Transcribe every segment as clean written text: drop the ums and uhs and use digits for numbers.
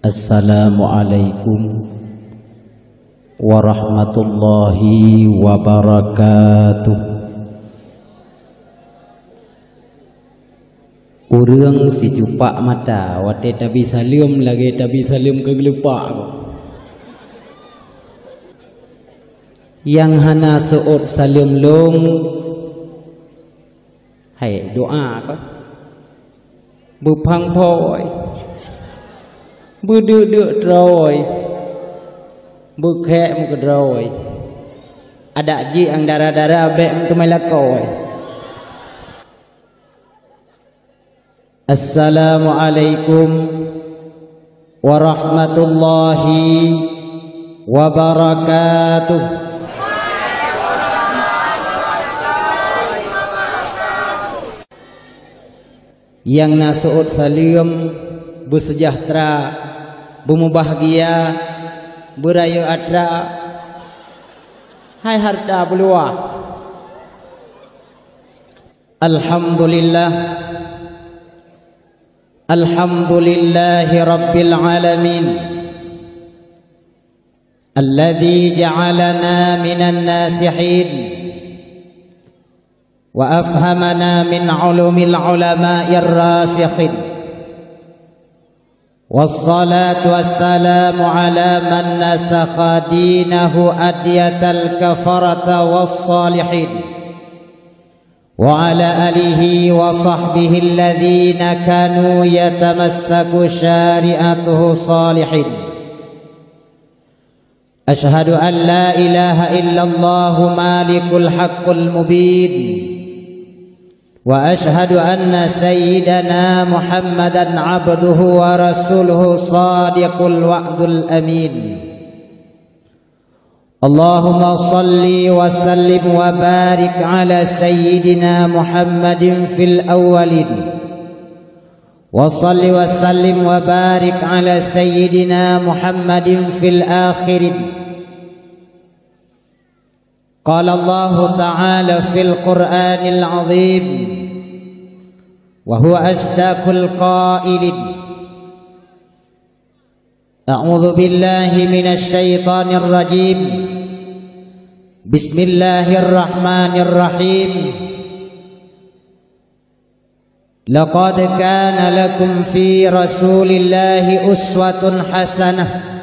Assalamualaikum warahmatullahi wabarakatuh. Urang si jupak mata wate tabi salim lagi tabi salim kegelepak yang hana seut salim long hai doa ko bupang poi berduduk teroi berkek muka teroi ada ji ang darah-darah bek muka melakoi. Assalamualaikum warahmatullahi wabarakatuh. Yang nasuut salim bersejahtera bermubahagia berayu atra hai harta beluah. Alhamdulillah Alhamdulillahi Rabbil Alamin alladhi ja'alana minan nasihin wa afhamana min ulumil ulama'ir rasikhin. Wassalatu wassalamu ala man nasakha dinahu adiyatal kafarata wassalihin wa ala alihi wa sahbihi alladhina kanu yatamassaku syari'atuhu salihin. Ashhadu an la ilaha illallah malikul haqqul mubin wa ashhadu anna sayyidana Muhammadan abduhu wa rasuluhu sadiqul wa'dul amin. Allahumma salli wa sallim wa barik ala sayyidina Muhammadin fil awwalin wa salli wa sallim wa barik ala sayyidina Muhammadin fil akhirin. قال الله تعالى في القرآن العظيم وهو أصدق القائلين أعوذ بالله من الشيطان الرجيم بسم الله الرحمن الرحيم لقد كان لكم في رسول الله أسوة حسنة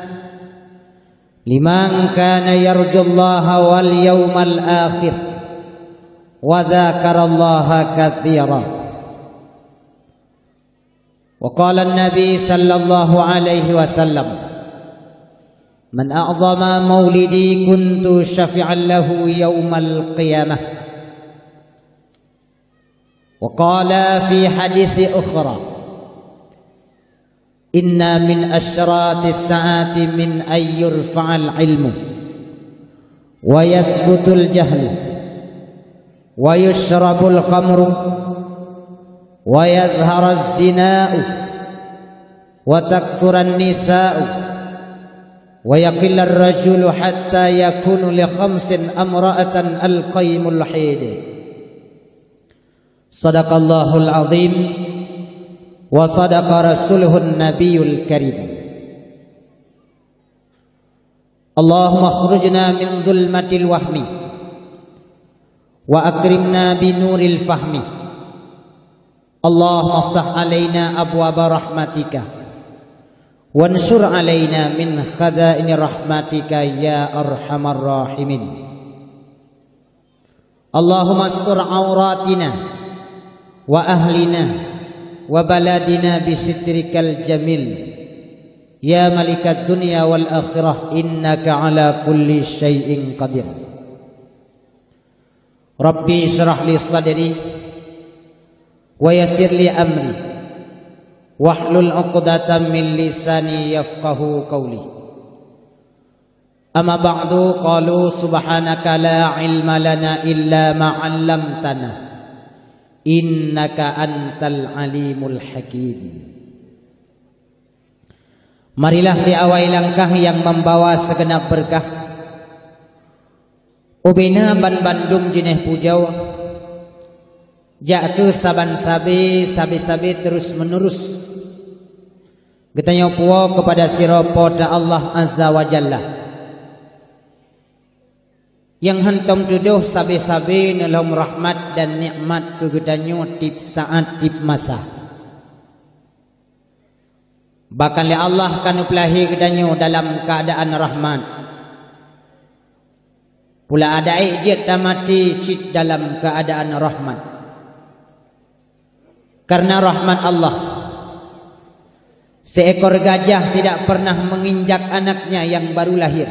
liman kana yarjullaha wal yawmal akhir wa dzakarallaha katsira. Wa qala an-nabi sallallahu alaihi wasallam man a'zama maulidi kuntu syafi'an lahu yawmal qiyamah. Wa qala fi hadithi ukhra inna min asyratis saati min ay yurfa'al ilmu wa yathbutul jahlu wa yushrabul khamru wa yazharuz zina'u wa takthuran nisa'u wa yaqillar rajulu hatta yakunu li khamsin amra'atan al-qaymul hid. Sadaqallahul azim wa sadaqa rasuluhun nabiyul karim. Allahumma akhrujna min dhulmatil wahmi wa akrimna bi nuril fahmi. Allahumma aftah alaina abwaba rahmatika wansur alaina min khaza'ini rahmatika ya arhamar rahimin. Allahumma astur auratina wa ahlina wa baladina bisitrikal jamil ya malikat dunya wal akhirah innaka ala kulli syai'in qadir. Rabbi syrah li sadri wa yassir li amri wahlul 'uqdatam min lisani yafqahu qawli. Amma ba'du, qalu subhanaka la ilma lana illa ma 'allamtana innaka antal alimul hakim. Marilah diawai langkah yang membawa segenap berkah. Ubina ban Bandung jeneh pujau jak ke saban sabi terus menerus Kita puwa kepada siropo da Allah Azza wa Jalla yang hentam tuduh sabi-sabi dalam rahmat dan nikmat kegedanyo tip saat tip masa. Bahkan li Allah kanu pelahi kedanyo dalam keadaan rahmat. Pula ada ijit damati cit dalam keadaan rahmat. Karena rahmat Allah, seekor gajah tidak pernah menginjak anaknya yang baru lahir.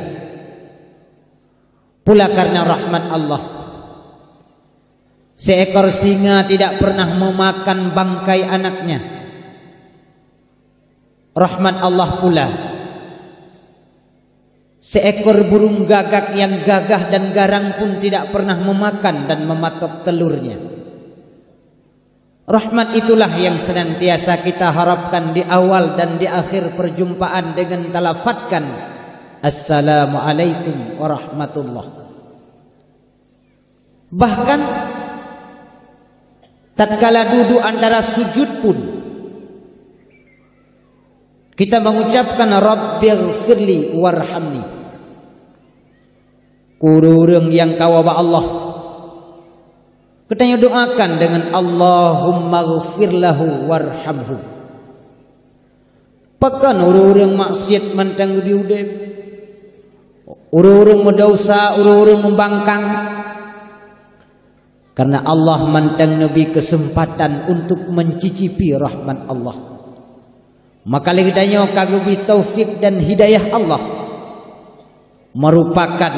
Pula karena rahmat Allah, seekor singa tidak pernah memakan bangkai anaknya. Rahmat Allah pula, seekor burung gagak yang gagah dan garang pun tidak pernah memakan dan mematok telurnya. Rahmat itulah yang senantiasa kita harapkan di awal dan di akhir perjumpaan dengan talafatkan Assalamualaikum warahmatullah. Bahkan tatkala duduk antara sujud pun kita mengucapkan Rabbighfirli warhamni. Kururung yang kawaba Allah, kita doakan dengan Allahumma ghfirlahu warhamhu. Pakan ururung maksiat mantang diudep, ururung mendosa, ururung membangkang. Karena Allah mantang Nabi kesempatan untuk mencicipi rahmat Allah. Maka kita kagubi taufik dan hidayah Allah merupakan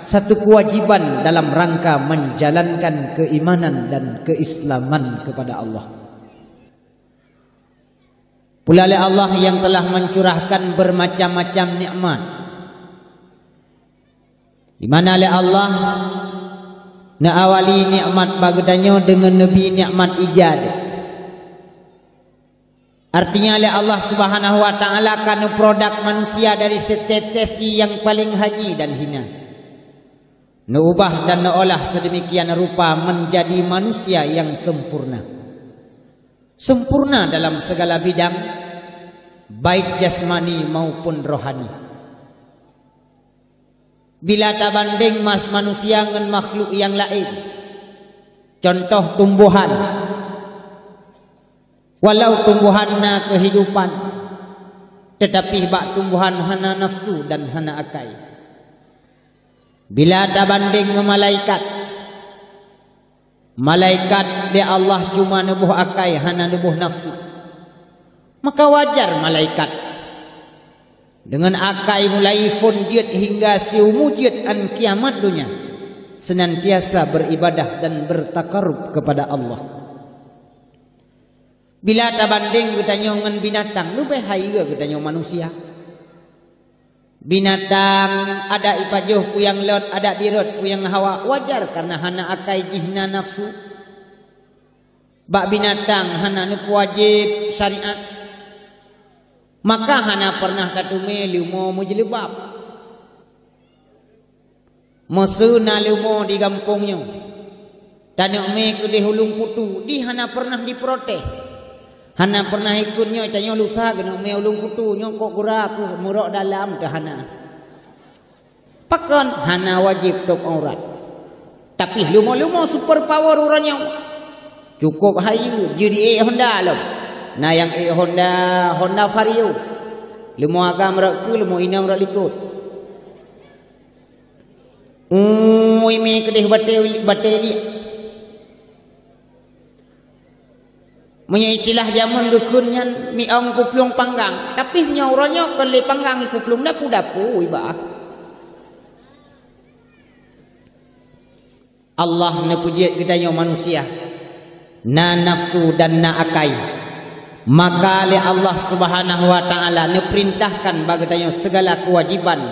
satu kewajiban dalam rangka menjalankan keimanan dan keislaman kepada Allah. Pula oleh Allah yang telah mencurahkan bermacam-macam nikmat, di mana oleh Allah na awali nikmat bagedanyo dengan Nabi nikmat ijad. Artinya oleh Allah Subhanahu wa taala kan produk manusia dari setetes yang paling haji dan hina. Neubah dan neolah sedemikian rupa menjadi manusia yang sempurna. Sempurna dalam segala bidang, baik jasmani maupun rohani. Bila tak banding manusia dengan makhluk yang lain, contoh tumbuhan, walau tumbuhanna kehidupan, tetapi bak tumbuhan hana nafsu dan hana akai. Bila ada banding dengan malaikat, malaikat dia Allah cuma nubuh akai, hana nubuh nafsu. Maka wajar malaikat dengan akai mulai funjid hingga siumujid an kiamat dunia senantiasa beribadah dan bertakarub kepada Allah. Bila ada banding kita dengan binatang, lebih haiga kita dengan manusia. Binatang ada ipajuh puyang lot, ada dirot puyang hawa, wajar karena hana akai jihna nafsu. Bak binatang hana nupu wajib syariat, maka hana pernah tatume lumo mujlibab musuna lumo di kampungnya tanuk me ke di hulung putu di hana pernah diprotes. Hana pernah ikutnya canyo lusa kena me ulung putu nyo kok gura ke murok dalam ke hana. Pakon hana wajib tok aurat. Tapi lumo-lumo super power uranya. Cukup hayu jadi Honda lo. Nah yang Honda Vario. Lumo agam rak ke lumo inang rak likut. Me kedih bateli. Punya istilah zaman gekunyan miong kuplung panggang, tapi nyauranya kali panggang kuplung dapu iba. Allah nepuji kita yang manusia, na nafsu dan na akai. Maka oleh Allah Subhanahu wa taala neperintahkan bagi kita segala kewajiban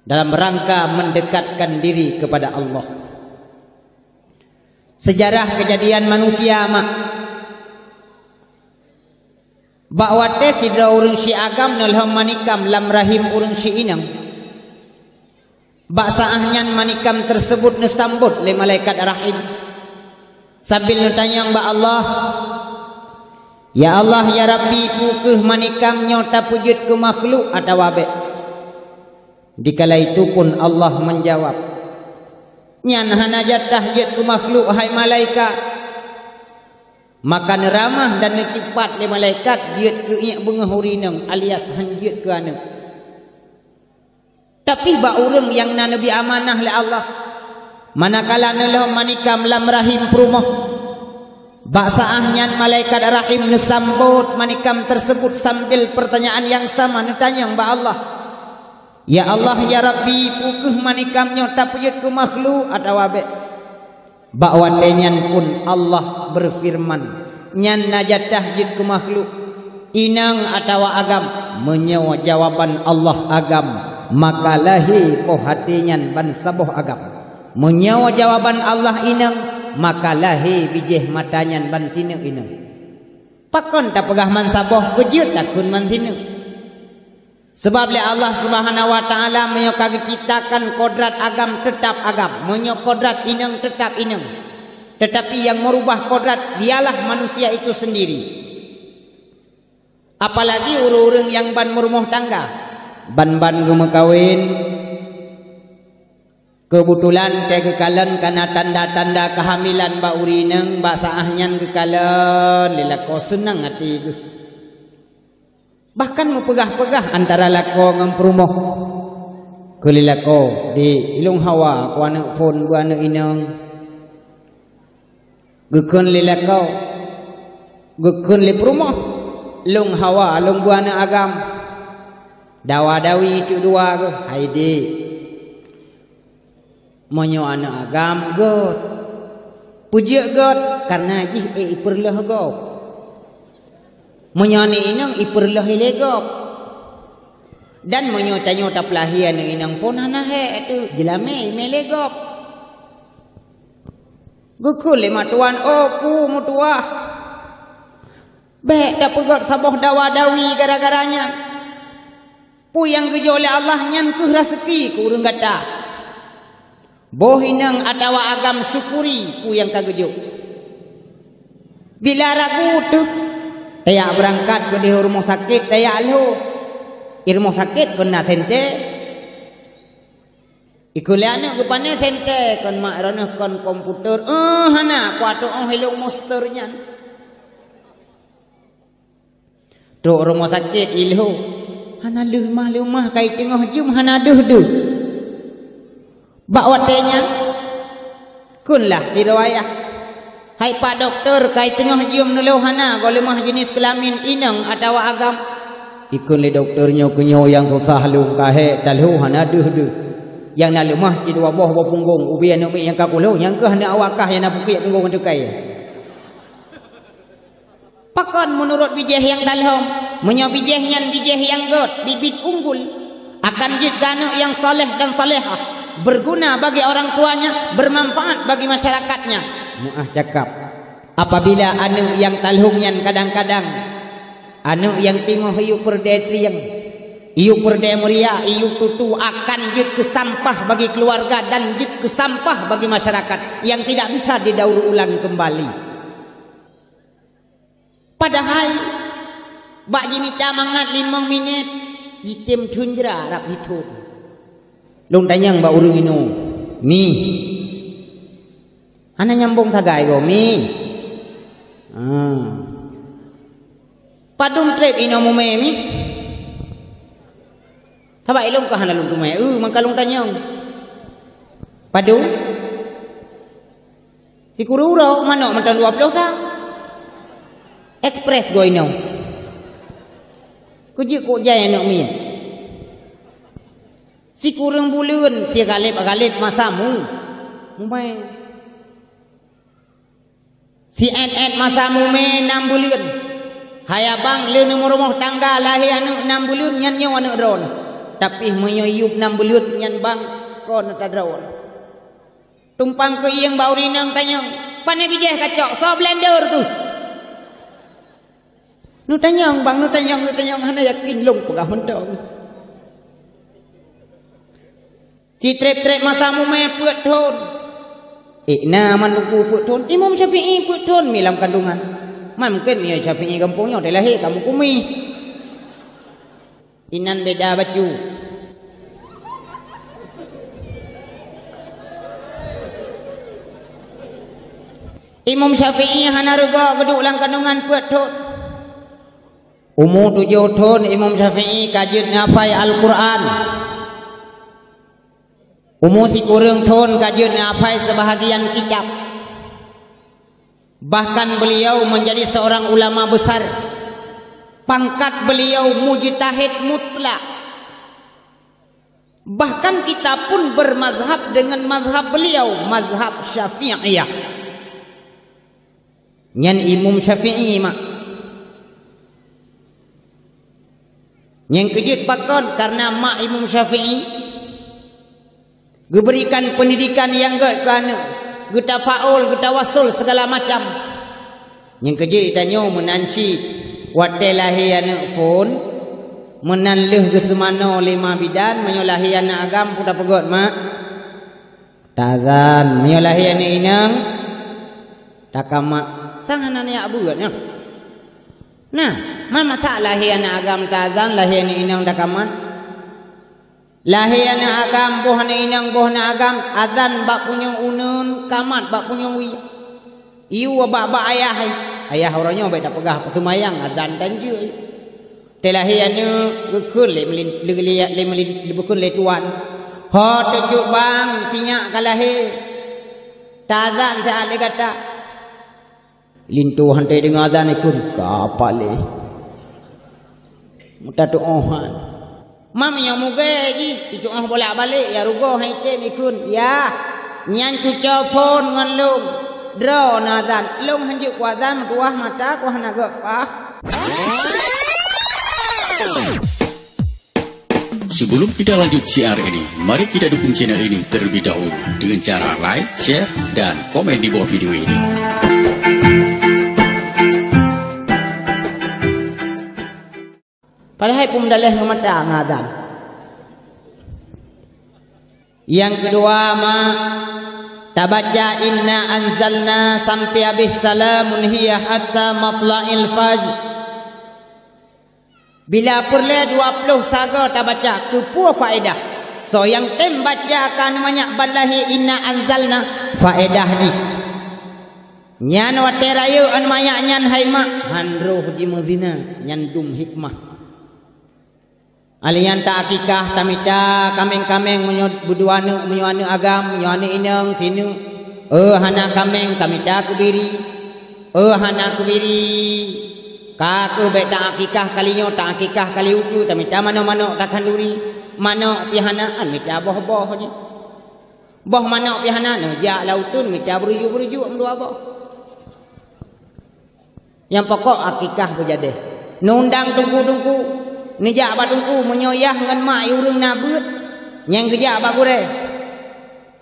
dalam rangka mendekatkan diri kepada Allah. Sejarah kejadian manusia mak bakwate sidra urang si agam nalham manikam lam rahim urang si inang. Bak saahnya manikam tersebut nesambut le malaikat rahim sambil nutanyang ba Allah Ya Allah ya Rabbi pukeuh manikam nyota pujud ke makhluk atau wabe. Dikala itu pun Allah menjawab, nyan hanajat tahjud ke makhluk hai malaikat. Maka neramah dan necipat le malaikat diet ke iak bengah hurineng alias hanjut ke anak. Tapi ba urang yang na nabi amanah le Allah. Manakala nelah manikam lam rahim perumah. Baksaahnya malaikat rahim nesambut manikam tersebut sambil pertanyaan yang sama netanya ba Allah. Ya Allah ya Rabbi pukeuh manikam nyota pujud ke makhluk atau wabe. Bakwatenyan pun Allah berfirman, nyan najat tahjud ke makhluk inang atau agam. Menyawa jawaban Allah agam, maka lahi po hatinyan ban saboh agam. Menyawa jawaban Allah inang, maka lahi bijih matanyan ban sinu inang. Pakon tak pegah man saboh kejut takun man sinu. Sebab le Allah Subhanahu wa taala menyokagi ciptakan kodrat agam tetap agam, menyok kodrat inang tetap inang. Tetapi yang merubah kodrat dialah manusia itu sendiri. Apalagi urang-urang yang ban merumah tangga, ban-ban gemekawin. Kebetulan teh kekalan karena tanda-tanda kehamilan ba urineng ba saahnya kekalan lelako senang hati itu. Bahkan mempegah-pegah antara lako dengan perumoh ke lelako di ilung hawa ku anak pun ku anak inang gekun lelako gekun le perumoh lung hawa lung bu anak agam dawa-dawi itu dua ke haidi monyo anak agam god puji god karena jih iperlah god menyani inang iperlah ilegop dan menyota-nyota pelahian inang pun hanahe itu jelame melegop gukul lima tuan ku mutuah bek tak pegot saboh dawa-dawi gara-garanya pu yang gejo oleh Allah nyan kuh rezeki ku urang gata boh inang atawa agam syukuri pu yang kagejo bila ragu tuh tayak berangkat ke di rumah sakit tayak lu rumah sakit kena sente ikuliana ke pane sente kon mak rana kon komputer hana kuatu hilung musternya tu rumah sakit ilhu hana lumah kai tengah jum hana duh bak watenya kunlah di riwayat. Hai pak doktor kai tengah jium nulohana golemah jenis kelamin inang atau agam ikun le doktornya kunyo yang susah lu kahe talhu hana duh yang na lemah di dua boh punggung ubi anu mi yang kakulo yang ke hana awakah yang na pukit punggung dekai pakon menurut bijih yang dalhom menyo bijih yang god bibit unggul akan jidgana yang saleh dan salehah berguna bagi orang tuanya bermanfaat bagi masyarakatnya. Muah cakap apabila anu yang talhungnya kadang-kadang anu yang timoh iu perdetriang iu perdemuria iu tutu akan jid ke sampah bagi keluarga dan jid ke sampah bagi masyarakat yang tidak bisa didaur ulang kembali. Padahal bak jimita mangat 5 minit jitim tunjra rap hitung long tanyang ba urang inu mi ana nyambung tagay go mi padum trip ino mo mi taba ilong ka hanalung tumay mangkalong tanyang padum sikururo mano mantan 20 ta express go ino kuji ko jay ano mi sikurang bulan si galip masamu mumay si en masamu me 6 bulan hayabang le nomor rumah tangga lahi anu 6 bulan nyan nyaw anu ron tapi menyuyup 6 bulan nyan bang kon ta ron tumpang ke iyang baurinang tanyang pane bijeh kacok so blender tu nu tanyang bang nu tanyang hana yakin long pegah mentong si trep masamu me peut thon na man lupu put thon Imam Syafi'i put thon mi dalam kandungan Mungkin ya Syafi'i kampungnya dah lahir kamu Kumi. Inan beda baju. Imam Syafi'i hana rega geduk lang kandungan puat thot. Umur 7 tahun Imam Syafi'i kajian ngafai Al-Quran. Umur si kurang tahun kajian ngafai sebahagian kitab. Bahkan beliau menjadi seorang ulama besar. Pangkat beliau mujtahid mutlak. Bahkan kita pun bermazhab dengan mazhab beliau, mazhab Syafi'iyah. Nyan Imam Syafi'i mak. Yang kejut pakon karena mak Imam Syafi'i diberikan pendidikan yang kita faul, kita wasul segala macam. Yang kejut tanya menanci wadah lahir anak phone menanleh ke semana 5 bidan menyolahi anak agam putar pegot mak. Tazan menyolahi anak inang takamat tangan anak abu gatnya. Nah, mama tak lahir anak agam tazan lahir anak inang takamat. Lahir anak agam boh anak inang boh anak agam azan bak punya unun kamat bak punya wi. Iu bak ayah ayah orangnya baik tak pegah petumayang azan dan je. Telahir anak gekun le bekun le tuan. Ho tejuk bang sinyak kalahir. Tazan tak le kata. Lintu hantai dengan azan ikut kapal le. Muta doahan. Mam yang muge ji itu bolak balik ya rugo hai tem ikut. Ya. Nyan ku phone ngan long. Draw nazan. Long hanjuk wazan tuah mata ku hanaga pah. Sebelum kita lanjut siar ini, mari kita dukung channel ini terlebih dahulu dengan cara like, share, dan komen di bawah video ini. Padahal pun dalih ngemata ngadan. Yang kedua tabaca inna anzalna sampai habis salamun hiya hatta matla'il fajr. Bila perle 20 saga tabaca ke pua faedah. So yang tem baca akan banyak balahi inna anzalna faedah ni. Nyan wate raya an mayak nyan haima hanruh jimuzina nyan dum hikmah. Alian tak akikah tamita kameng-kameng berduana menyuana agam menyuana inang sinu. Hana kameng tamita kubiri. Hana kubiri. Kaku baik tak akikah kalinya tak akikah kali uku tamita mana-mana takkan duri. Mana pihanaan mita boh-boh je. Boh mana pihana nejak lautun mita berujuk-berujuk mendua boh. Yang pokok akikah berjadeh. Nundang tungku-tungku. Nejak batungku menyoyah dengan mak urung nabut. Yang kejak bagure.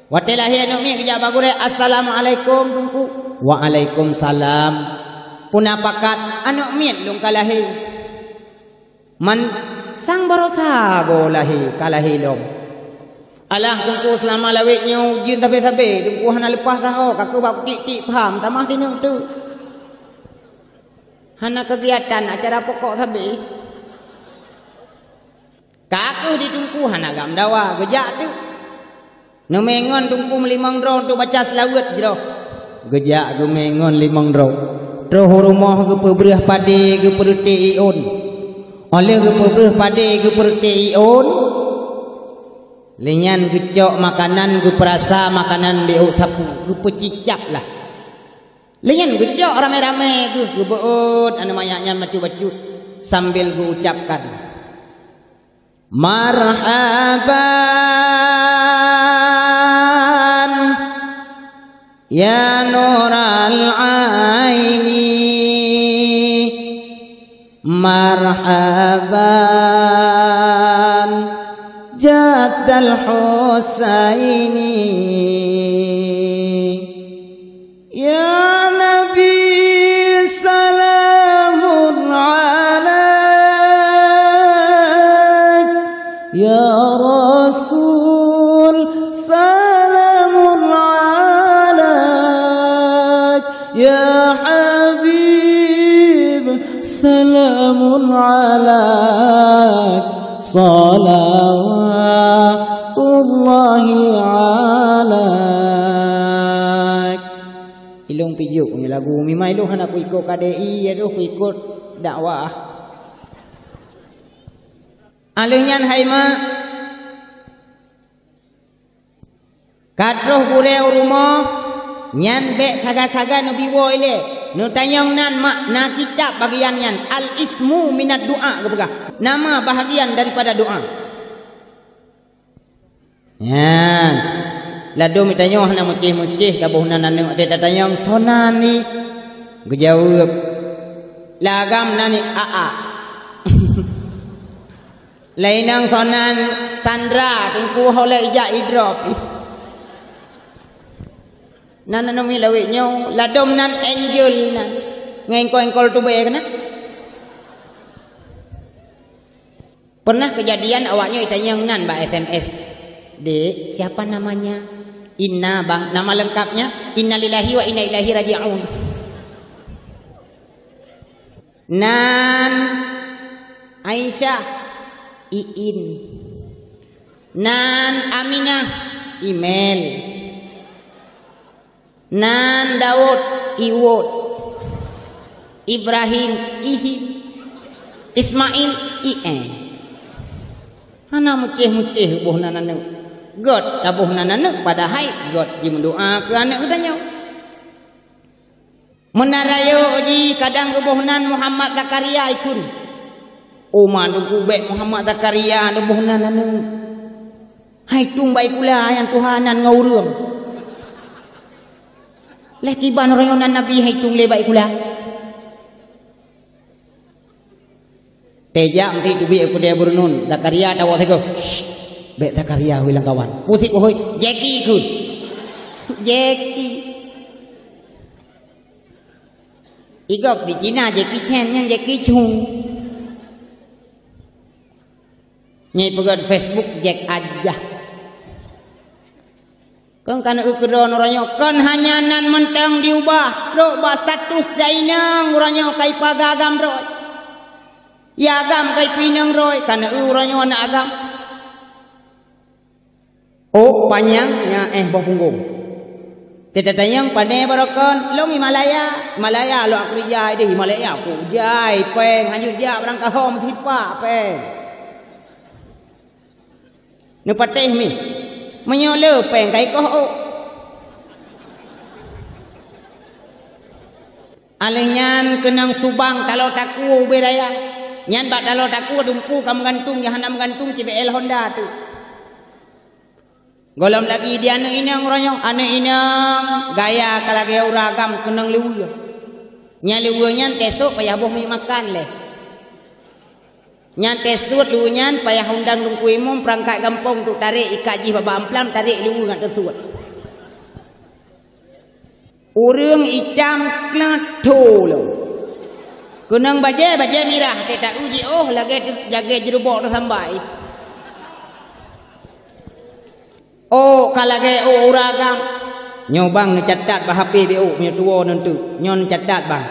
Watai lahir anak mi kejak bagure. Assalamualaikum tungku. Waalaikumsalam. Puna pakat anak mi lung kalahir. Man sang barota go lahir kalahir long. Alah tungku selama lawiknya ujian tabe-tabe. Tungku hana lepas tahu kaku bak tik-tik faham tamah sini tu. Hana kegiatan acara pokok tabe. Kaku di tungku hana gam dawa gejak tu. Numengon tungku melimang drong tu baca selawat jero. Gejak gumengon limang drong. Roh rumah ke pebrah pade ke perti ion. Oleh ke pebrah pade ke perti ion. Lenyan gecok makanan ke perasa makanan beuk sapu ke pecicap lah. Lenyan gecok rame-rame ke beut anu mayaknya macu-macu sambil gue ucapkan marhaban ya nural aini marhaban jaddal husaini ya nabi salamun alaik ya rasul salamun alaik ya habib alaik salawatullahi alaik. Ilung pijuk ni lagu memang ilung nak aku ikut KDI aduh aku ikut dakwah. Alunyan haima kadroh gureu rumah nyan be kaga-kaga nu biwo ile nu tanyong nan mak na kitab bagian nyan al ismu minat doa kepegah nama bahagian daripada doa nyan lado mi tanyong na mucih-mucih kabuh nan anu te tanyong sonan ni gejawab lagam nani aa lainang sonan Sandra tungku hole ija idrop nan mi lawi nyo ladom nan angel nan ngengkol tu bae kana pernah kejadian awaknya ditanya nan mbak SMS dek siapa namanya Inna bang nama lengkapnya innalillahi wa inna ilaihi raji'un nan Aisyah Iin nan Aminah email nan Daud Iwot Ibrahim Ihi Ismail Ien hana mucih-mucih buh nananu God tabuh nananu pada hai God ji mendoa ke anak udahnya menarayo ji kadang kebuhnan Muhammad Zakaria ikun Oma nunggu baik Muhammad Zakaria nubuh nananu hai tung baik pula yang Tuhanan ngaurung leh kiban royonan Nabi hitung lebay kula. Teja mesti dubi aku dia burnun. Zakaria tawa tego. Be Zakaria hilang kawan. Pusik hoy Jackie kun. Jackie. Igop di Cina Jackie Chan yang Jackie Chung. Nyai pegat Facebook Jack aja. Kan kana ukuran orangnya kan hanya nan mentang diubah ro ba status dainang orangnya kai pagagam roy ya agam kai pinang roy kana orangnya na agam oh panjangnya boh punggung tetatayang pade barokan long Himalaya lo aku jai di Himalaya aku jai peng hanya ja barang kahom tipa peng nu pateh mi menyole peng kai koh alenyan kenang subang kalau taku beraya nyan bak kalau taku dumpu kam gantung ya hanam gantung CBL Honda tu golom lagi dia ane inang royong ane inang gaya kalage uragam kenang liu nya liu nyan tesuk payah boh mi makan leh nyan tesut lu nyan payah undang dungku imum perangkat gampong tu tarik ikaji baba amplam tarik lu ngan tersut urang icam klato lo kunang baje mirah te tak uji oh lagi jaga jerubok tu sambai oh kalage oh uragam nyobang ngecatat bah HP BO punya tua nentu nyon catat bang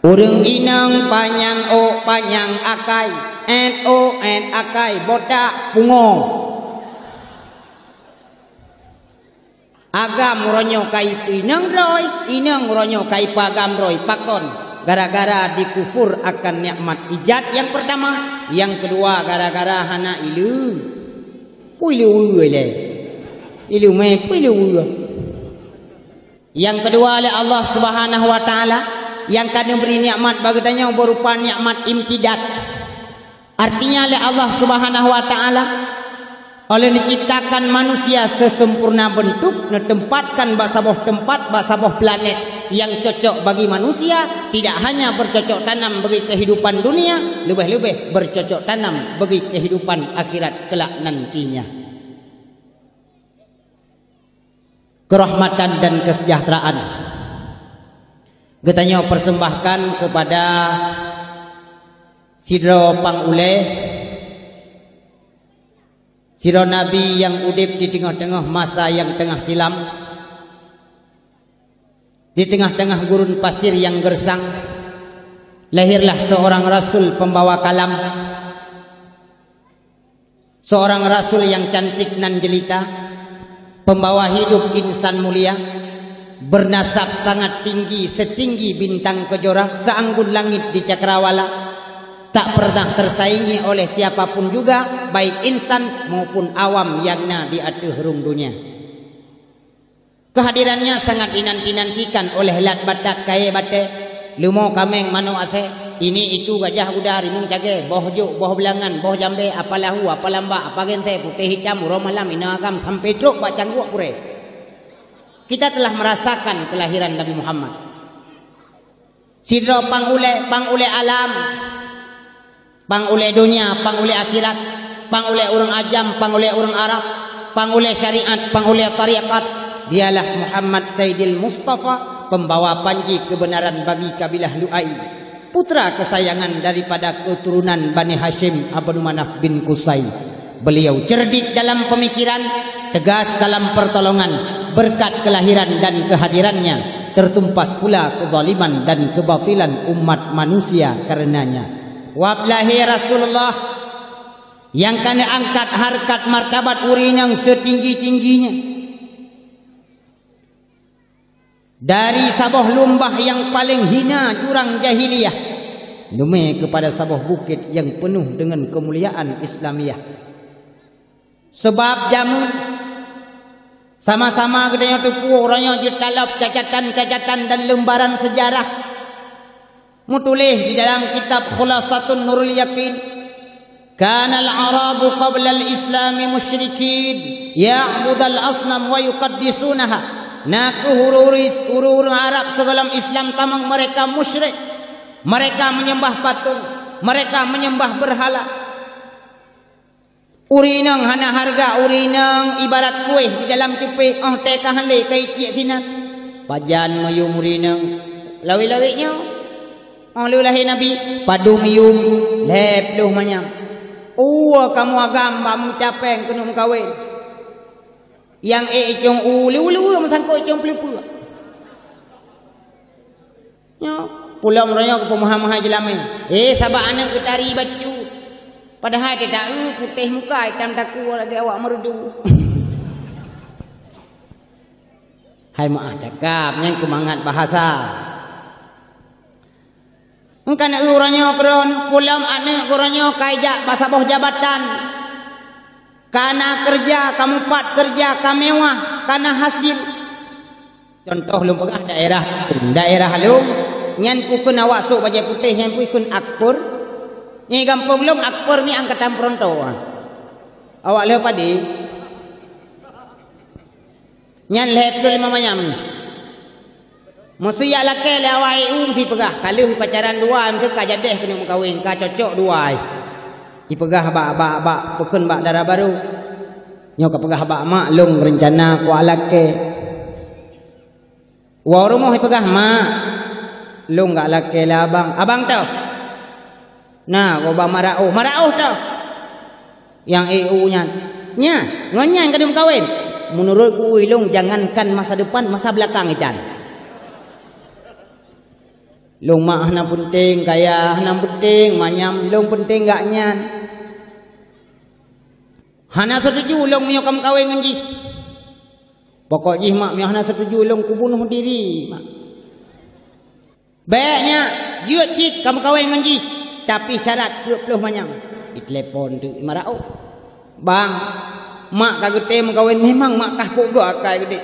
urang inang panjang o panjang akai N akai botak pungong agam ronyo kai inang ronyo kai pagam roy pakon gara-gara dikufur akan nikmat ijat yang pertama yang kedua gara-gara hana ilu le ilu me yang kedua oleh Allah Subhanahu wa taala yang kadang beri nikmat bagi tanya berupa nikmat imtidat. Artinya oleh Allah Subhanahu wa taala oleh menciptakan manusia sesempurna bentuk, menempatkan basaboh tempat, basaboh planet yang cocok bagi manusia, tidak hanya bercocok tanam bagi kehidupan dunia, lebih-lebih bercocok tanam bagi kehidupan akhirat kelak nantinya. Kerahmatan dan kesejahteraan Getanya persembahkan kepada Sidro Pangule, Sidro Nabi yang udip di tengah-tengah masa yang tengah silam, di tengah-tengah gurun pasir yang gersang, lahirlah seorang rasul pembawa kalam, seorang rasul yang cantik nan jelita, pembawa hidup insan mulia, bernasab sangat tinggi, setinggi bintang kejora, seanggun langit di cakrawala, tak pernah tersaingi oleh siapapun juga, baik insan maupun awam yang di atas rum dunia. Kehadirannya sangat dinanti-nantikan oleh lat batat kaya bate, lumo kameng mano ase, ini itu gajah udar, rimung cage, boh juk, boh belangan, boh jambe, apa lahu, apa lamba, apa gense, putih hitam, urang malam, inagam, sampai truk, bak cangguk pure. Kita telah merasakan kelahiran Nabi Muhammad. Sidro pangule alam, pangule dunia, pangule akhirat, pangule orang ajam, pangule orang Arab, pangule syariat, pangule tariqat. Dialah Muhammad Sayyidil Mustafa, pembawa panji kebenaran bagi kabilah Lu'ai, putra kesayangan daripada keturunan Bani Hashim Abnu Manaf bin Qusay. Beliau cerdik dalam pemikiran, tegas dalam pertolongan. Berkat kelahiran dan kehadirannya tertumpas pula kezaliman dan kebatilan umat manusia karenanya. Wablahi Rasulullah yang kena angkat harkat martabat urinang setinggi-tingginya dari sabuh lumbah yang paling hina jurang jahiliyah demi kepada sabuh bukit yang penuh dengan kemuliaan Islamiyah. Sebab jamu sama-sama gedenya tuku orangnya jitalap cacatan-cacatan dan lembaran sejarah mutulih di dalam kitab Khulasatun Nurul Yaqin, kana al-arabu qabla al-islami musyrikin ya'budal asnam wa yuqaddisunaha. Nak urur Arab sebelum Islam tamang mereka musyrik, mereka menyembah patung, mereka menyembah berhala. Urinang hana harga, urinang ibarat kuih di dalam cupi, teka hale kai cik sinat. Pajan mayum urinang lawi-lawinya. Lawi Nabi padu miyum lep luh manyam. Kamu agam bamu capeng kena kawin. Yang icong liu-liu masangko icong pelipu. Ya, pulau meraya ke pemahaman jelame. Sabak anak ketari baju. Padahal dia tak putih muka, hitam daku lagi awak merdu. Hai maaf cakap yang kemangat bahasa. Engkan uranya peron pulau anak uranya kaijak bahasa bawah jabatan. Karena kerja, kamu pat kerja, kamu mewah, karena hasil. Contoh lu pegah daerah lu, nyan pukun awak sok baju putih, nyan pukun akpur. Ni gampang belum akpur ni angkatan perantauan. Awak lu padi. Nyan lep tu lima manyam ni. Mesti ya laki lawai si pegah. Kalau si pacaran dua, mesti kajadeh kena mengkawin, cocok dua. Dipegah bak pekun bak darah baru. Nyo ka pegah bak mak long rencana ku alake. Wa rumah dipegah mak. Long gak lake lah abang tau. Nah, ko bang marau tau. Yang EU nya. Nya, ngonyan kena kawin. Menurut ku long jangankan masa depan, masa belakang itan. Long mak hana penting, kaya hana penting, manyam long penting gak nyan. Hana setuju long mio kam kawin ngan ji. Pokok ji mak mio hana setuju long ku bunuh diri mak. Baiknya jiut cik kam kawin ngan ji, tapi syarat 20 manyam. Di telepon tu marau. Bang, mak kagete mengkawin memang mak kah pogok akai gede.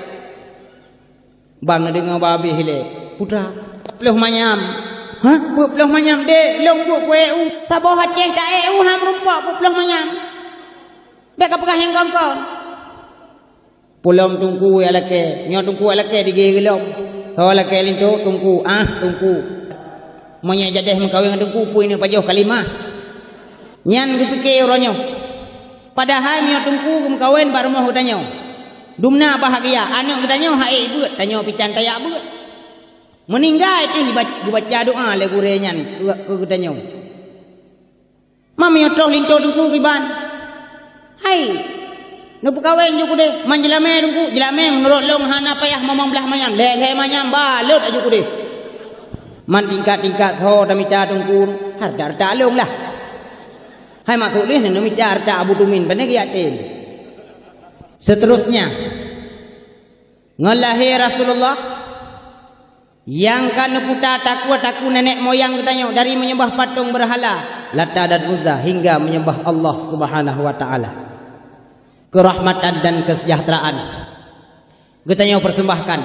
Bang dengar babi hile. Putra 20 manyam. Hah? 20 manyam dek long buat ku EU. Saboh Aceh tak EU ham rumpak 20 manyam. Bek apakah yang kau? Pulang tungku alake, nyo tungku alake digilom. So alake lintu tungku, tungku. Monya jadeh mengkawin dengan tungku pu ini pajoh kalimah. Nyan dipikir orangnya. Padahal nyo tungku mengkawin bar rumah utanyo. Dumna bahagia, anak utanyo hae beut, tanyo pican kaya beut. Meninggal itu dibaca doa le gurenyan ke utanyo. Mami otoh lintu tungku kiban. Hai, nu pekawin juga deh, manjelame dulu, jelame menurut long hana payah memang belah manyam, leh manyam balut aja ku deh. Man tingkat-tingkat tho damita tungku harda long lah. Hai mak tulis ni damita harda Abu Tumin panagi atin. Seterusnya ngalahi Rasulullah yang kan putar taku nenek moyang katanya dari menyembah patung berhala Lata dan Uzza hingga menyembah Allah Subhanahu wa taala. Kerahmatan dan kesejahteraan katanya persembahkan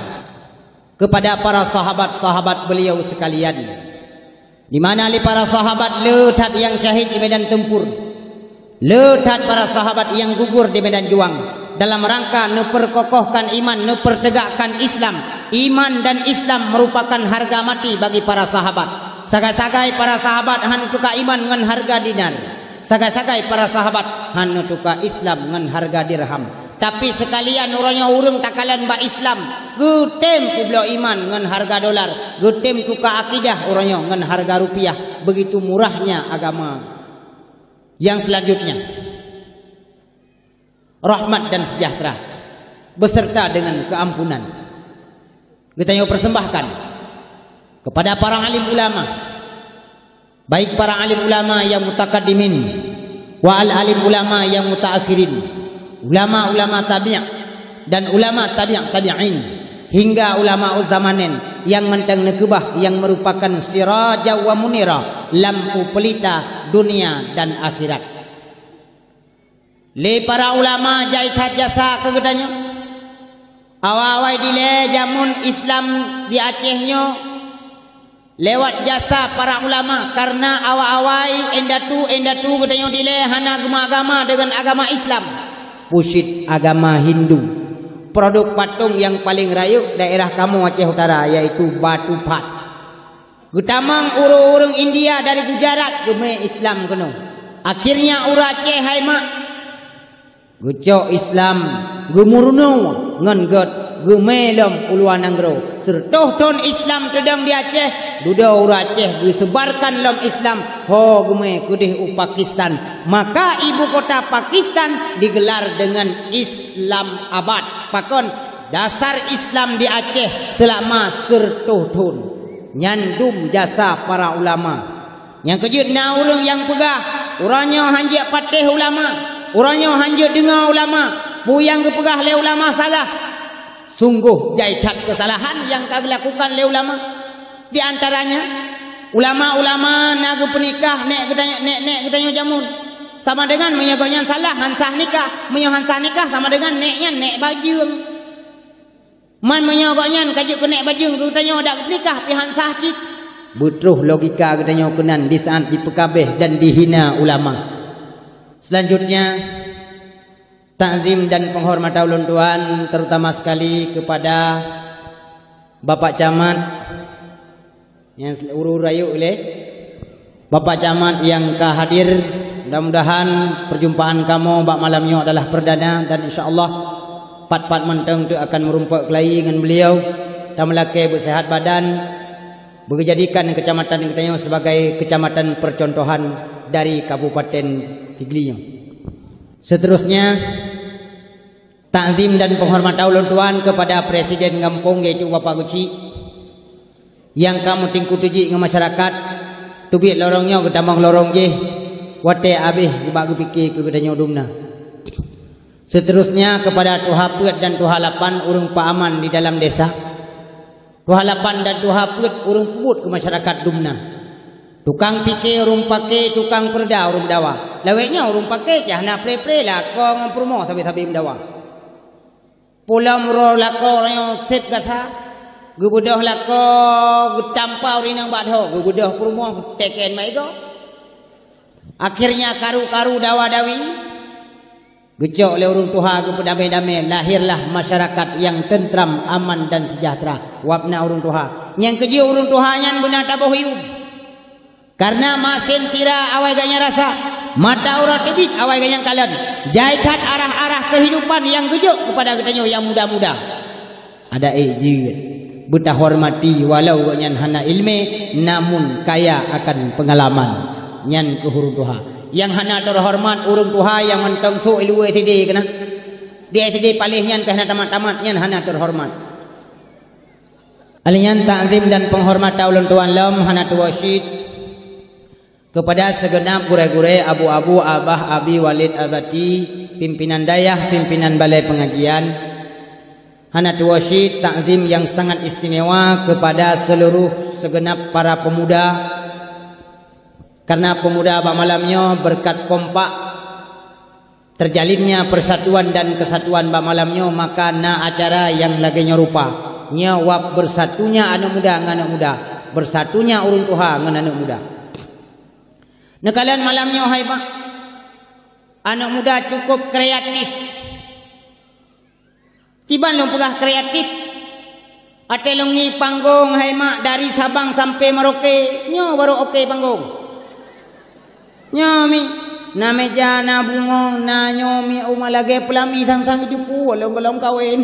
kepada para sahabat-sahabat beliau sekalian, di mana para sahabat letat yang syahid di medan tempur, letat para sahabat yang gugur di medan juang dalam rangka memperkokohkan iman, mempertegakkan Islam. Iman dan Islam merupakan harga mati bagi para sahabat. Sagai-sagai para sahabat han tuka iman dengan harga dinar, sagai-sagai para sahabat han tuka Islam dengan harga dirham. Tapi sekalian orangnya urung takalan ba Islam, gutem publo iman dengan harga dolar, gutem tuka akidah orangnya dengan harga rupiah. Begitu murahnya agama. Yang selanjutnya, rahmat dan sejahtera beserta dengan keampunan kita yang persembahkan kepada para alim ulama, baik para alim ulama yang mutakaddimin wa alim ulama yang mutaakhirin, ulama-ulama tabi' dan ulama tabi'in hingga ulama zamanin yang mentang nekebah yang merupakan siraja wa munira, lampu pelita dunia dan akhirat. Le para ulama jaitat jasa kegedanyo awal-awal dile jamun Islam di Acehnya lewat jasa para ulama, karena awal-awal endatu gedanyo dile hana agama dengan agama Islam, pusit agama Hindu. Produk patung yang paling rayu daerah kamu Aceh Utara yaitu batu pat. Gutamang urung-urung India dari Gujarat geme Islam keno. Akhirnya ura Aceh hai mak gucok Islam gumurno ngan god gumelom uluan anggro sertoh ton Islam tedang di Aceh duda ura Aceh disebarkan lom Islam ho gume kudih Pakistan. Maka ibu kota Pakistan digelar dengan Islamabad. Pakon dasar Islam di Aceh selama sertoh ton nyandum jasa para ulama. Yang kejut na urang yang pegah urangnya hanjak patih ulama, urangnya hanjak dengar ulama, buyang kepegah le ulama salah. Sungguh jaitat kesalahan yang kau lakukan le ulama. Di antaranya ulama-ulama nagu penikah nek gedanya jamun sama dengan menyagonya salah hansah nikah, menyahansah nikah sama dengan neknya nek baju. Man menyagonya kajuk ke nek baju gedanya dak penikah pi hansah cik. Butuh logika gedanya kenan di saat dipekabeh dan dihina ulama. Selanjutnya takzim dan penghormatan ulun tuan terutama sekali kepada Bapak Camat yang uru-rayu oleh Bapak Camat yang hadir. Mudah-mudahan perjumpaan kamu bak malamnya adalah perdana dan insyaallah pat-pat menteng tu akan merumpuk kelahi dengan beliau dan melakai bersehat badan, berjadikan kecamatan kita sebagai kecamatan percontohan dari Kabupaten Tiglinya. Seterusnya takzim dan penghormatan ulun tuan kepada Presiden Kampung yaitu Bapak Guci yang kamu tingku tuji dengan masyarakat tubik lorongnya gedamang lorong je wate abih dibagi fikir ke gedanya udumna. Seterusnya kepada Tuha Pet dan Tuha Lapan urung Pak Aman di dalam desa, Tuha Lapan dan Tuha Pet urung pubut ke masyarakat dumna. Tukang fikir urung pakai, tukang perda urung dawa. Laweknya urung pakai cah nak pre-pre lah ko ngam promo tapi mendawa. Pulam ro lako rayo set gasa. Gubudah lako gutampa urinang badho, gubudah promo teken mai go. Akhirnya karu-karu dawa-dawi gejok le urung tuha ke pedamai-damai, lahirlah masyarakat yang tentram, aman dan sejahtera. Wapna urung tuha. Yang keji urung tuha nyan benar taboh hiu. Karena masin sira awai ganya rasa, mata ora tebit awai ganya kalan. Jaitat arah-arah kehidupan yang gejok kepada ketanyo yang muda-muda. Ada ji betah hormati walau nyan hana ilmu namun kaya akan pengalaman. Nyan ke urung tuha. Yang hana terhormat urung tuha yang mentong su ilu etd kena. Dia etd palih nyan ke hana tamat-tamat nyan hana terhormat. Alian ta'zim dan penghormatan ulun tuan lam hanatu wasyid kepada segenap gure-gure abu-abu abah abi walid abati, pimpinan dayah, pimpinan balai pengajian. Hanatu wasyid ta'zim yang sangat istimewa kepada seluruh segenap para pemuda, karena pemuda abah malamnya berkat kompak terjalinnya persatuan dan kesatuan abah malamnya, maka na acara yang lagi nyerupa nyawab bersatunya anak muda dengan anak muda, bersatunya urun tuha dengan anak muda. Nekalan malamnya hai pak, anak muda cukup kreatif. Tiban long pegah kreatif. Ate longi panggung hai mak dari Sabang sampai Merauke, nyo baru okey panggung. Nyo mi na meja na bungo na nyomi umalage pelami tang hidupku walau kawin.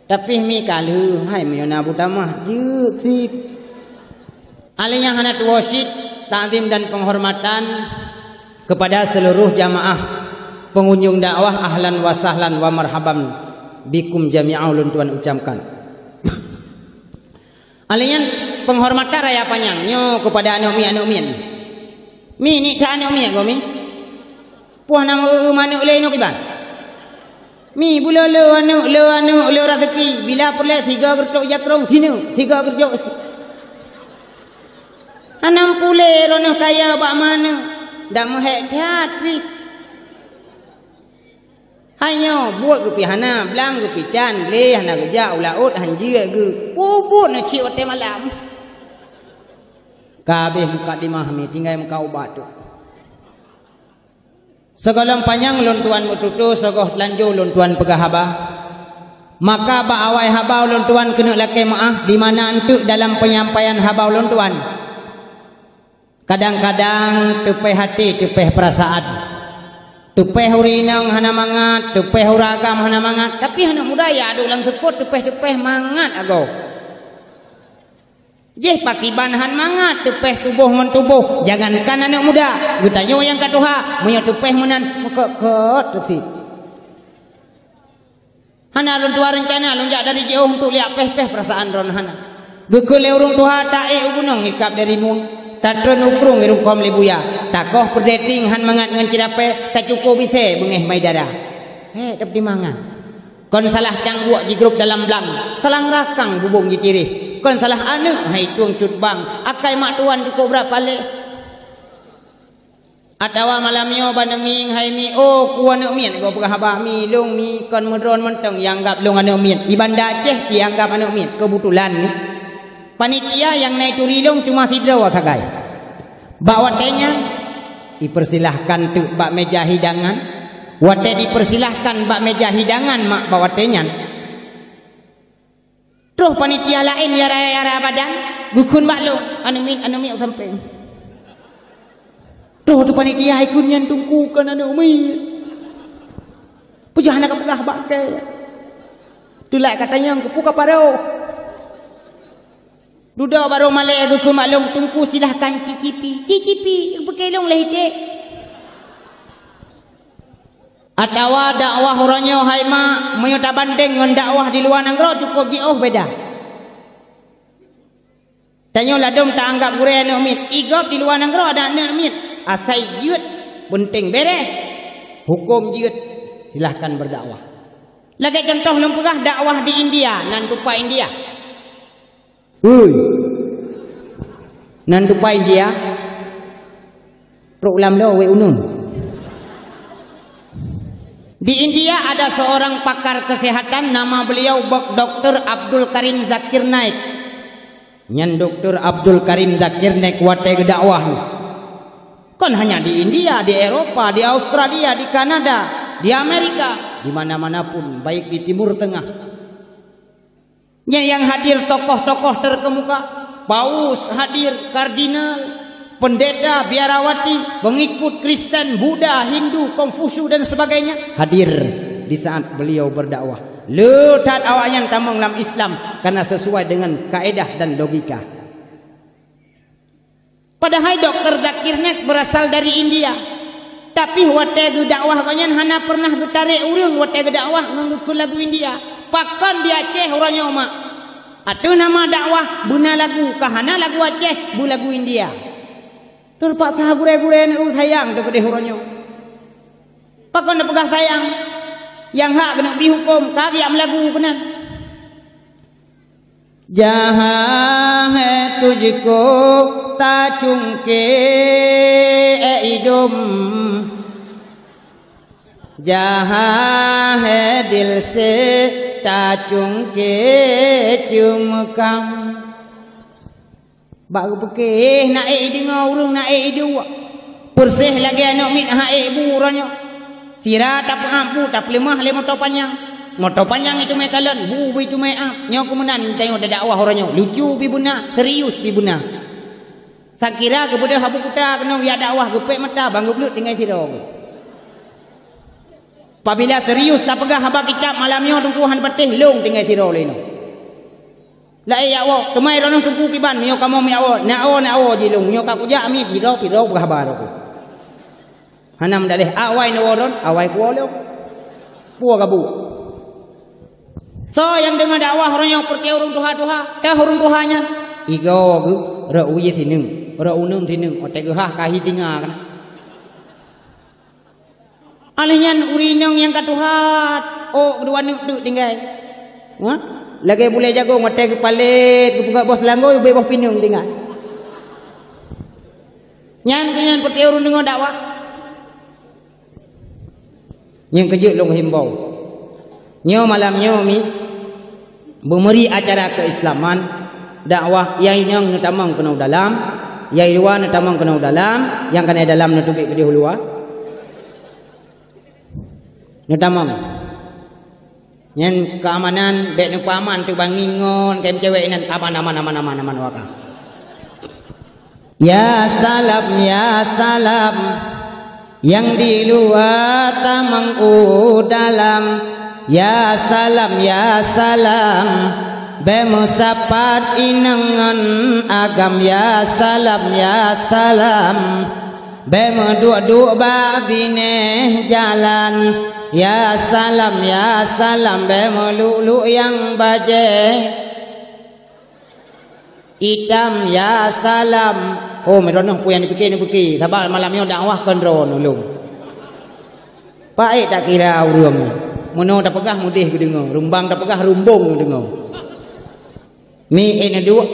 Tapi mi kalu hai mi na butamah juk sip. Aliyah hanat wasyid ta'zim dan penghormatan kepada seluruh jamaah pengunjung dakwah, ahlan wa sahlan wa marhaban bikum jami'a ulun tuan ucapkan. Aliyah penghormatan raya panjangnya kepada anak mi. Mi ni ka anak mi go mi. Puah nama mana ulai no kiban. Mi bula le anu rezeki bila perle 3 kerjok jakrong sini 3 kerjok 60 rono kaya bak mana dak mehek pi hayo buat ke pihana belang ke pitan le hana kerja ulaut hanjia ke bubut na cik ote malam kabeh muka dimahami tinggal muka ubat tu. Segalang panjang ulun tuan mututu sogoh lanjut ulun tuan pegah haba. Maka ba awai haba ulun tuan kena lakai maah di mana entuk dalam penyampaian haba ulun tuan. Kadang-kadang tupeh hati, tupeh perasaan. Tupeh urinang hana mangat, tupeh uragam hana mangat, tapi hana mudaya ada ulang seput tupeh mangat ago. Jeh paki banahan mangat tupeh tubuh mentubuh, jangankan anak muda getanyo yang katuha munyo tupeh menan mekeket tesi hana lun tua rencana lunjak dari jauh untuk lihat peh perasaan ron hana bekele urung tuha tae ubunong ikap dari mung tatren ukrung irung kom lebuya takoh perdating han mangat ngan cirape tak cukup bise bengeh mai dada dapat dimangan kon salah cangguak di grup dalam belang salah rakang bubung di tirih kon salah anak hai tuang cut bang akai mak tuan cukup berapa le atawa malamnya bandenging hai mi kuan anak mien go pegah abah mi long mi kon medron menteng yang anggap long anak mien ibanda Aceh dianggap anak mien kebetulan ni panitia yang naik turilong cuma sidra wa kagai bawatenya dipersilahkan tu bak meja hidangan wate dipersilahkan bak meja hidangan mak bawatenya. Terus panitia lain yara badan gukun maklu anu mi samping. Terus tu panitia ikun yang tungkukan anu mi. Puja anak pegah bakke. Tulak katanya ku ka paro. Duda baru malai gukun maklum tungku silahkan cicipi bekelong lehite. Atawa dakwah orangnya hai mak menyota banding dengan dakwah di luar negeri cukup jauh beda. Tanya ladum tak anggap gure anak mit igap di luar negeri ada anak mit asai jiut penting bere hukum jiut silahkan berdakwah. Lagi contoh lempegah dakwah di India nan tupa India. Nan tupa India program lo we unun. Di India ada seorang pakar kesehatan nama beliau Dr. Abdul Karim Zakir Naik. Nyan Dr. Abdul Karim Zakir Naik wate dakwah. Kan hanya di India, di Eropa, di Australia, di Kanada, di Amerika, di mana-mana pun, baik di Timur Tengah. Yang hadir tokoh-tokoh terkemuka, paus hadir, kardinal, pendeta, biarawati, pengikut Kristen, Buddha, Hindu, Konfusius dan sebagainya hadir di saat beliau berdakwah. Letat awak yang tamang dalam Islam karena sesuai dengan kaedah dan logika. Padahal Dr. Zakir Naik berasal dari India. Tapi wate dakwah kanyan hana pernah bertarik urang wate dakwah nganggo lagu India. Pakan di Aceh orangnya mak. Atu nama dakwah buna lagu kahana lagu Aceh bu lagu India. Terpaksa gure-gure nak sayang tu kedih huranyo. Pakon nak pegah sayang. Yang hak kena dihukum kaki am lagu kena. Jahan hai tujhko ta chunke idum. Jahan hai dil se ta chunke chumkam. Baru pekeh nak dengar urang nak dua. Persih lagi anak mit ha ibu uranyo. Sira tak ampu tak lemah le motor panjang. Motor panjang itu mai kalan, bu itu mai nyo kemenan tengok dakwah uranyo. Lucu pi buna, serius pi buna. Sakira kepada habu kuta kena ya dakwah gepek mata banggu belut tinggal sira. Apabila serius tak pegah habaq kitab malamnya tungkuhan patih long tinggal sira leno. La ya wa kemai rono tungku kiban mio kamu mi awo na awo jilung mio ka kuja mi sira piro kabar aku. Hanam dalih awai no woron awai ku oleh. Puo gabu. So yang dengar dakwah orang yang percaya urung Tuhan teh urung Tuhannya. Igo gu ra uye tinung, ra unung tinung otek ha kahi tinga kana. Alian urinong yang katuhat. Oh, kedua ni duduk tinggal. Wah, lagi boleh jago ngotek ke palit, ke buka bos langgo, bebas pinung tinggal. Nyan percaya urung dengan dakwah. Yang kejut long himbau. Nyo malam nyo mi bumeri acara keislaman dakwah yai nyong netamang kena dalam, yai luar netamang kena dalam, yang kena dalam netubik ke luar. Netamang. Yang keamanan bek nu paman tu bangingon kem cewek nan aman waka. Ya salam yang di luar tamang dalam. Ya salam be musapat inangan agam. Ya salam be meduk babine jalan. Ya salam be melulu yang baje idam. Ya salam oh meronong puyan dipikir sabar malamnya dakwah kendron ulung baik tak kira urang mono tak pegah mudih ku dengar rumbang tak pegah rumbung ku dengar mi ena duk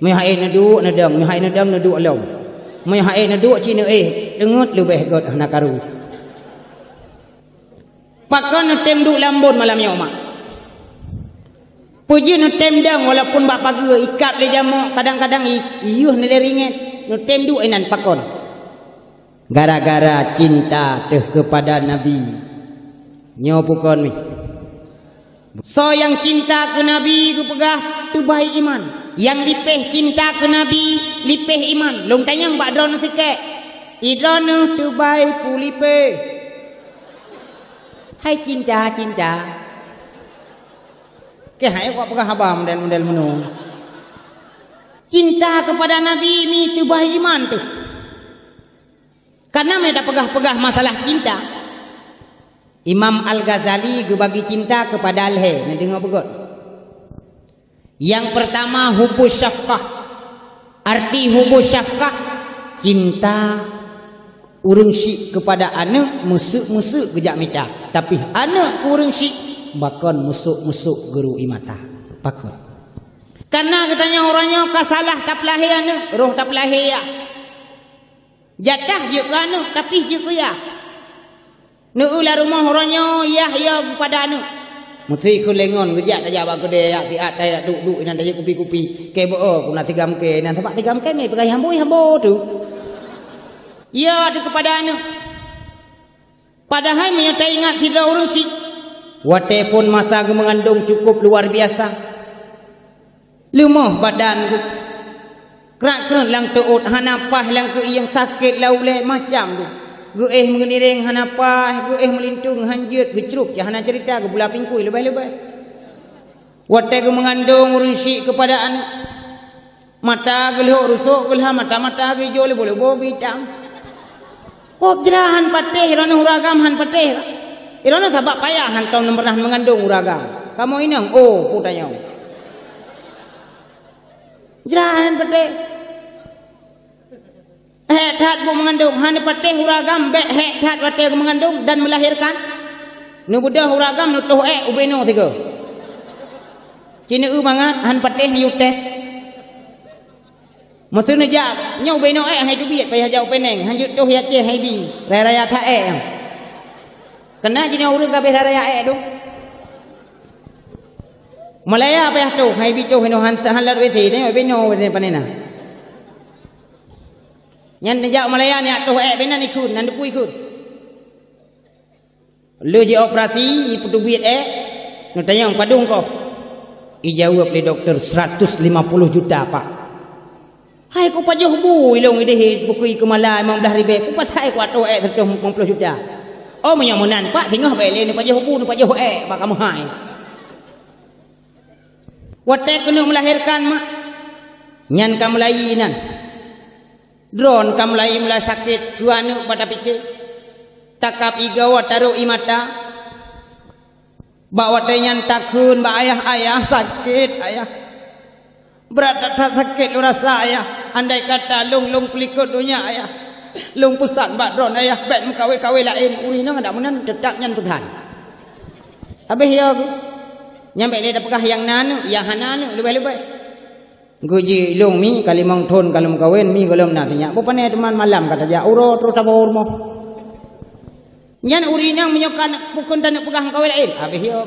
mi ha ena duk nadam mi ha ena dam naduk alom mi ha ena duk cina dengut lebih god nak karu. Pakon tem duk lambun malamnya mak. Puji no tem dang walaupun bak pagi ikat le jamu kadang-kadang iyuh nilai ringgit no tem duk enan pakon. Gara-gara cinta teh kepada Nabi. Nyo pukon mi. So yang cinta ke Nabi ku pegah tu baik iman. Yang lipeh cinta ke Nabi lipeh iman. Long tanyang bak drone sikit. Idron tu baik pu lipeh. Hai cinta. Ke hai kok pegah habam model menung. Cinta kepada Nabi ni tu bah iman tu. Karena mereka pegah-pegah masalah cinta. Imam Al-Ghazali bagi cinta kepada Al-Hay. Ni dengar begot. Yang pertama hubus syafqah. Arti hubus syafqah cinta urang syik kepada anak musuk-musuk gejak mita. Tapi anak urang syik bakon musuk-musuk guru imata. Pakon. Karena katanya orangnya kasalah tak pelahir anak, roh tak pelahir ya. Jatah je ke anak tapi je ke ya. Neulah rumah orangnya ya kepada anak. Mesti ku lengon gejak tak jawab gede ya tiat tak duk nan tak kupi-kupi. Ke bo ku nak tigam ke nan tempat tigam ke me pegai hambo tu. Ya ada kepada anak. Padahal menyertai ingat tidak urung si. Wate pun masa mengandung cukup luar biasa. Lumah badan ku. Kerak-kerak lang teut hanapah lang ke yang sakit lauleh macam tu. Gue mengeniring hanapah, gue melintung hanjut gecruk jahana cerita ke bola pingkui lebay-lebay. Wate gue mengandung urung si kepada anak. Mata gelok rusuk gelha mata-mata ge jole boleh bogi hitam. Kok jerahan patih, irona uragam han patih. Irona sabak payah han kau pernah mengandung uragam. Kamu inang, oh putanya. Jalan patih. Tat bu mengandung, hanya patih huragam be tat patih mengandung dan melahirkan. Nu budak huragam nu tuh ubeno tiga. Cina mangat han patih ni tes. Maksudnya jak nyau ubeno hai tu biat payah jauh peneng, han tuh ya ce hai bi. Raya tha Kena cina urang kabeh raya tu. Malaya payah tu hai bi tu heno han sahalar wesi ni ubeno wesi panena. Nyan nejak Malaya ni atuh benan ikut nan depu ikut. Lu je operasi putu duit nu tanya padung kau. I jawab le doktor 150 juta pak. Hai ku pajuh bu ilong ide buku ke Malaya memang dah ribe. Ku pasai ku atuh 150 juta. Oh menyamunan pak tengah bele ni pajuh bu ni pajuh pak kamu hai. Watek kena melahirkan mak. Nyan kamu lainan. Drone kam lai mula sakit guanu pada pikir takap igawa taruh imata bawa tenyan takun ba ayah sakit ayah berat sakit rasa ayah andai kata lung pelikut dunia ayah lung pusat bak drone ayah bet kawe lain urina ndak menan tetap nyan Tuhan habis ya nyampe le dapakah yang nanu yang hananu lebih Guji ilung mi kali mang thon kalum kawin mi kalum na tanya. Apa ne teman malam kata dia uro terus tabur mo. Nyan urinang menyokan pukun dan pegang kawin lain. Habis yo.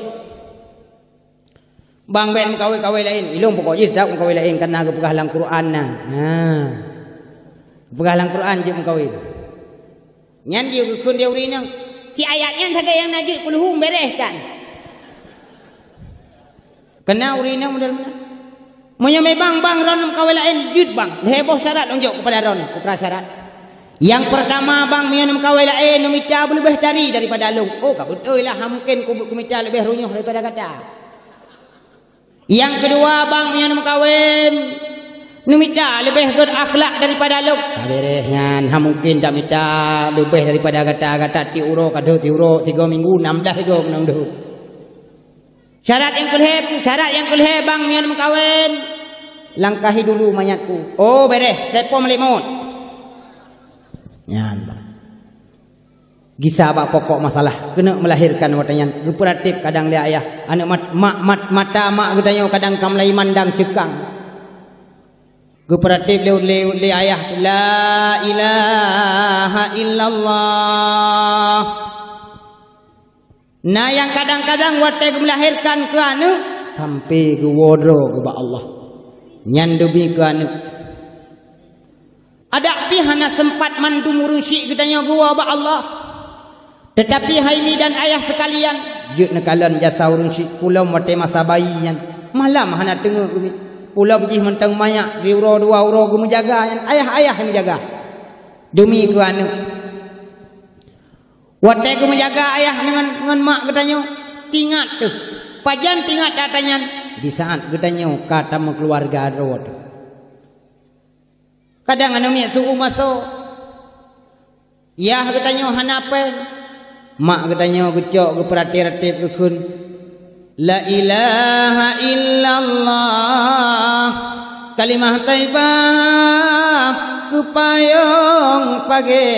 Bang ben kawin lain ilung pokok je tak kawin lain karena ke pegang lang Quran nah. Ha. Pegang lang Quran je kawin. Nyan dia kun dia urinang. Si ayatnya saja yang najis kulhum bereskan. Kena urinang model Menyamai bang ron kawin lain jud bang. Heboh syarat unjuk kepada ron syarat. Yang pertama bang mianum kawin lain numita lebih cari daripada lu. Oh betul lah mungkin kumita lebih runyuh daripada kata. Yang kedua bang mianum kawin numita lebih berakhlak daripada lu. Beres ngan mungkin tak mita lebih daripada kata ti uro 3 minggu 16 tiga menang dah. Syarat yang kelih bang mian kawin langkahi dulu mayatku. Oh beres depo melik maut. Nyan bang. Gisa bak pokok masalah kena melahirkan watanyan geperatif kadang le ayah anak mata mak gedanyo kadang kamlai mandang cekang. Geperatif le ayah la ilaha illallah. Nah yang kadang-kadang watai melahirkan ke anu sampai ke wodro ke Allah nyandubi ke anu ada pihana sempat mandu murusyik gedanya gua ba Allah tetapi haimi dan ayah sekalian juk nekalan jasa urusyik pulau watai masa bayi yang malam hana tengok pulau pergi mentang mayak di uro 2 uro gu menjaga yang ayah yang menjaga demi ke anu Watai ku menjaga ayah dengan mak katanya tingat tu. Pajan tingat katanya di saat katanya kata keluarga rawat. Kadang anu mi suhu masuk. Ya katanya hanapen. Mak katanya gecok geperati-ratip gekun. La ilaha illallah. Kalimah taibah kupayong pagi.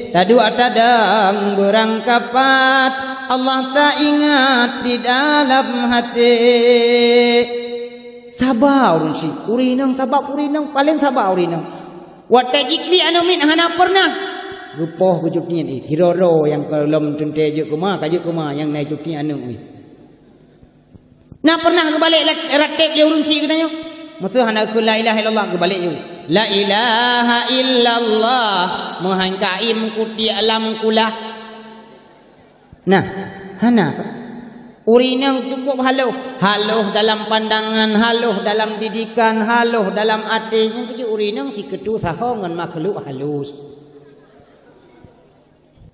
Tadu atadang berangkapat Allah tak ingat di dalam hati. Sabar si urinang sabar urinang paling sabar urinang. Watai jikli anu min hana pernah. Gepoh gejuknya ni hiroro yang kelom tente juk kuma kajuk kuma yang naik juknya anu ni. Nah pernah kebalik ratib dia urun si kenanya. Maksud hana ku la ilaha illallah kebalik you. La ilaha illallah muhan kaim kuti alam kulah. Nah, hana urinang cukup haluh dalam pandangan, haluh dalam didikan, haluh dalam hati. Yang tu urinang si ketu saho ngan makhluk halus.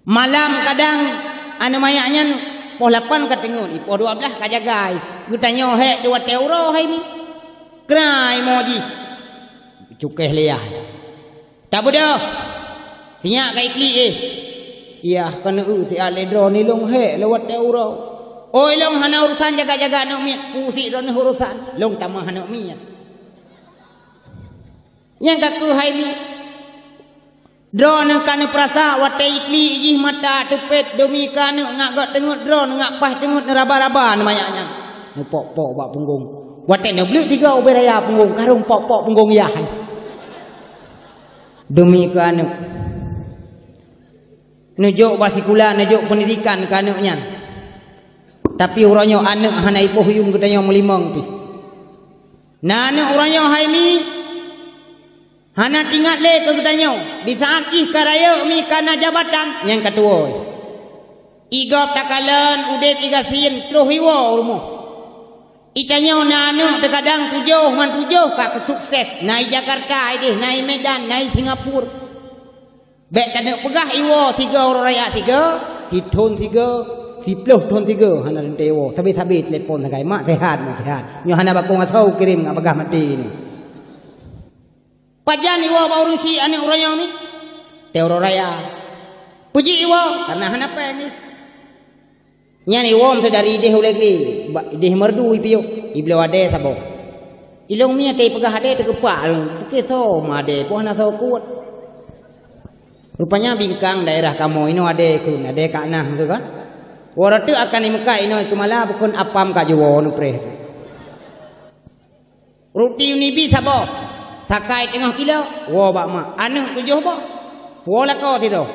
Malam kadang anu mayaknya poh 8 katengun, poh 12 kajagai. Gutanya he 2 euro hai mi. Krai moji. Cukeh liah. Tak bodoh. Tinyak kai kli Iya kena si aledro ni long he lewat euro. Oi long hana urusan jaga-jaga anak miat pusik ron urusan long tamah anak miat. Yang kaku hai mi drone kana perasa wate ikli ijih mata tepet demi kana ngak tengut drone ngak pas tengut raba-raba namayanya. Nu pok-pok bak punggung. Wate ne beli 3 ubay raya punggung karung pok-pok punggung ya. Demi kana nujuk basikula nujuk pendidikan kanaknya. Tapi urangnya anak hana ipoh yung katanya melimang ti. Nah anak urangnya hai mi hana tinggal le ke katanya di saat ih karaya mi kana jabatan yang kedua. Igap takalan udet igasin terus hiwa rumah. Itanya anak terkadang 7 kak sukses naik Jakarta ideh naik Medan naik Singapura. Bek kana pegah iwa 3 orang raya 3 hitun 3 10 ton 3 hana rentewo sabit-sabit telepon sagai mak sehat nyo hana bakong atau kirim ngak bagah mati ni pajan iwa ba urang si ane urangnya ni teoro raya puji iwa karena hana pe ni nyani wom tu dari deh lagi deh merdu ipiu iblo ade sabo ilong mia te pegah ade tekepal ke so made po hana so kuat rupanya bingkang daerah kamu ino ade kun ade kak nah tu kan waratu akan imukai ino ikmala bukan apam kajuwo nu pre. Ruti ni bi sabo. Sakai tengah kilo, wo bak mak. Anu 7 bo. Wo la ko tido.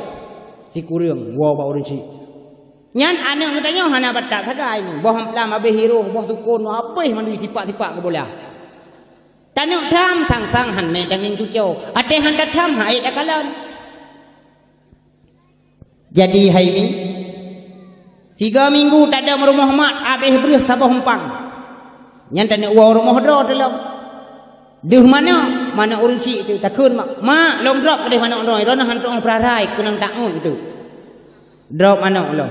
Si kurang wo bak urang si. Nyan anu katanya hana batak sagai ni. Boh amplam abe hero, boh tukun apa man sifat-sifat ke bola. Tanuk tham sang sang han me tanging tujo. Ate han datam hai dakalan. Jadi hai mi 3 minggu tak ada rumah mat habis beri sabah humpang. Yang tak nak uang rumah drop dalam. Duh mana urang cik tu takun mak long drop ke mana orang rona hantung prarai kunang taun tu. Drop mana long.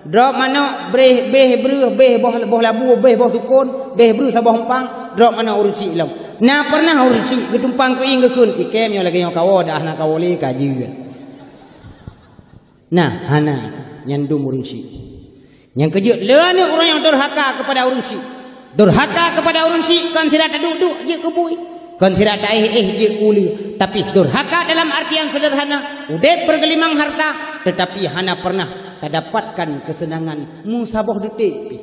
Drop mana beh boh labu beh boh sukun beh beri sabah humpang drop mana urang cik long. Nah pernah urang cik ketumpang ke ing ke kun ikem yo lagi yo kawo dah nak kawoli kaji. Nah hana nyandum urang cik. Yang kejut lana orang yang durhaka kepada orang cik. Durhaka kepada orang cik kan tidak duduk je kebui. Kan tidak je kuli. Tapi durhaka dalam artian sederhana. Udah bergelimang harta. Tetapi hana pernah terdapatkan kesenangan musabah detik.